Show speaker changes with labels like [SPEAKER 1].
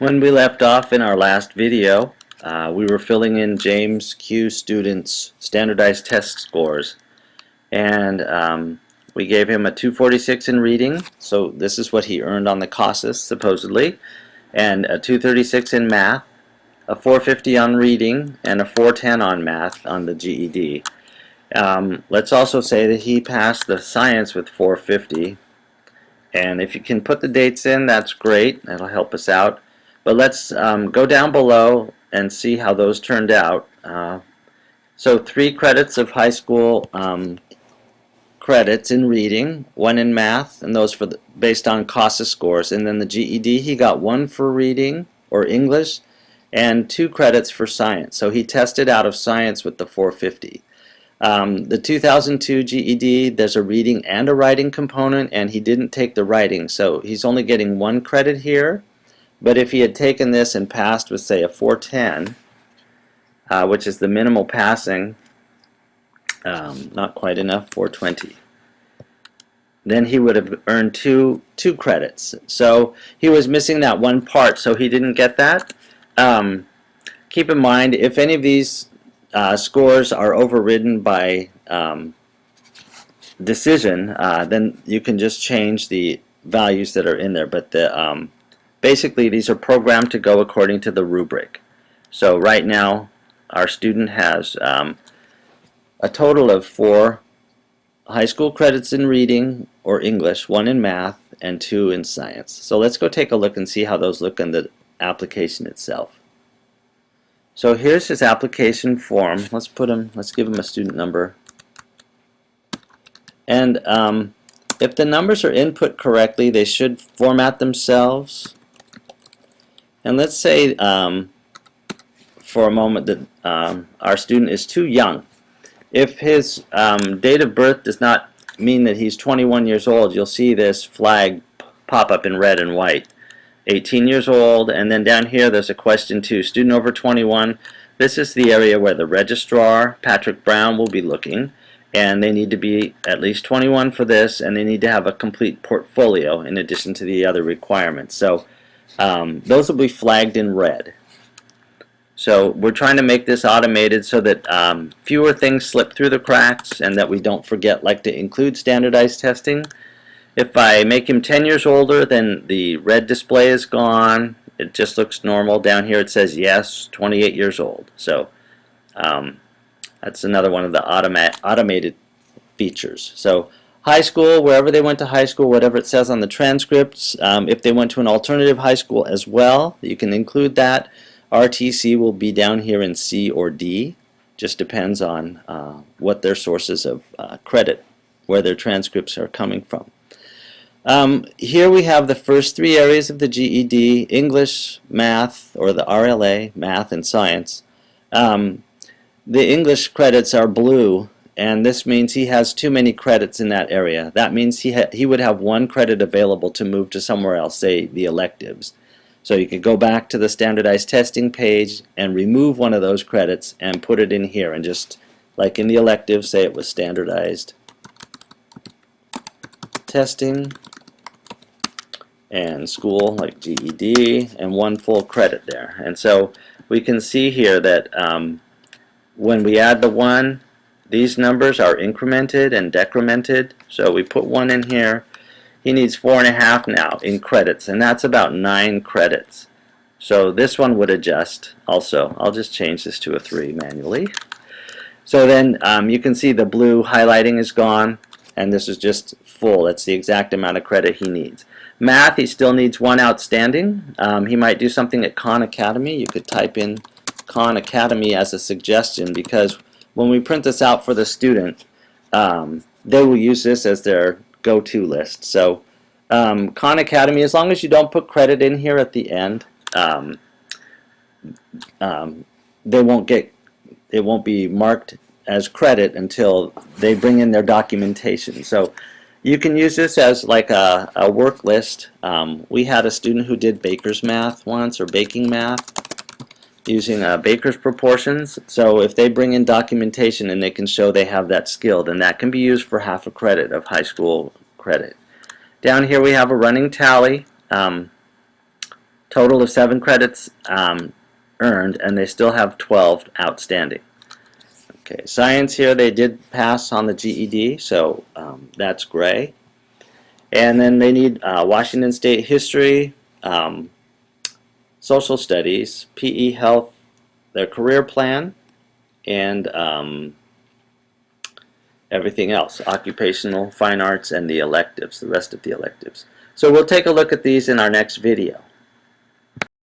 [SPEAKER 1] When we left off in our last video, we were filling in James Q students' standardized test scores, and we gave him a 246 in reading, so this is what he earned on the CASAS supposedly, and a 236 in math, a 450 on reading, and a 410 on math on the GED. Let's also say that he passed the science with 450, and if you can put the dates in, that's great. That'll help us out. But let's go down below and see how those turned out. So 3 credits of high school credits in reading, 1 in math, and those based on CASA scores. And then the GED, he got 1 for reading or English and 2 credits for science. So he tested out of science with the 450. The 2002 GED, there's a reading and a writing component, and he didn't take the writing, so he's only getting 1 credit here. But if he had taken this and passed with, say, a 410, which is the minimal passing, not quite enough, 420, then he would have earned two credits. So he was missing that one part, so he didn't get that. Keep in mind, if any of these scores are overridden by decision, then you can just change the values that are in there. But basically, these are programmed to go according to the rubric. So right now, our student has a total of 4 high school credits in reading or English, 1 in math, and 2 in science. So let's go take a look and see how those look in the application itself. So here's his application form. Let's give him a student number. And if the numbers are input correctly, they should format themselves. And let's say for a moment that our student is too young. If his date of birth does not mean that he's 21 years old, you'll see this flag pop up in red and white. 18 years old, and then down here there's a question 2, student over 21. This is the area where the registrar, Patrick Brown, will be looking, and they need to be at least 21 for this, and they need to have a complete portfolio in addition to the other requirements. So those will be flagged in red. So we're trying to make this automated so that fewer things slip through the cracks and that we don't forget to include standardized testing. If I make him 10 years older, then the red display is gone. It just looks normal. Down here it says yes, 28 years old. So that's another one of the automated features. So high school, wherever they went to high school, whatever it says on the transcripts, if they went to an alternative high school as well, you can include that. RTC will be down here in C or D. Just depends on what their sources of credit, where their transcripts are coming from. Here we have the first 3 areas of the GED, English, math, or the RLA, math and science. The English credits are blue, and this means he has too many credits in that area. That means he would have 1 credit available to move to somewhere else, say the electives. So you could go back to the standardized testing page and remove one of those credits and put it in here, and just like in the electives, say it was standardized testing and school, like GED, and 1 full credit there. And so we can see here that when we add the 1, these numbers are incremented and decremented. So we put 1 in here. He needs 4.5 now in credits, and that's about 9 credits. So this one would adjust also. I'll just change this to a 3 manually. So then you can see the blue highlighting is gone, and this is just full. That's the exact amount of credit he needs. Math, he still needs 1 outstanding. He might do something at Khan Academy. You could type in Khan Academy as a suggestion, because when we print this out for the student, they will use this as their go-to list. So Khan Academy, as long as you don't put credit in here at the end, it won't be marked as credit until they bring in their documentation. So you can use this as like a work list. We had a student who did baker's math once, or baking math, using baker's proportions. So if they bring in documentation and they can show they have that skill, then that can be used for half a credit of high school credit. Down here we have a running tally. Total of 7 credits earned, and they still have 12 outstanding. Okay, science here, they did pass on the GED, so that's gray. And then they need Washington State history, social studies, PE health, their career plan, and everything else, occupational, fine arts, and the electives, the rest of the electives. So we'll take a look at these in our next video.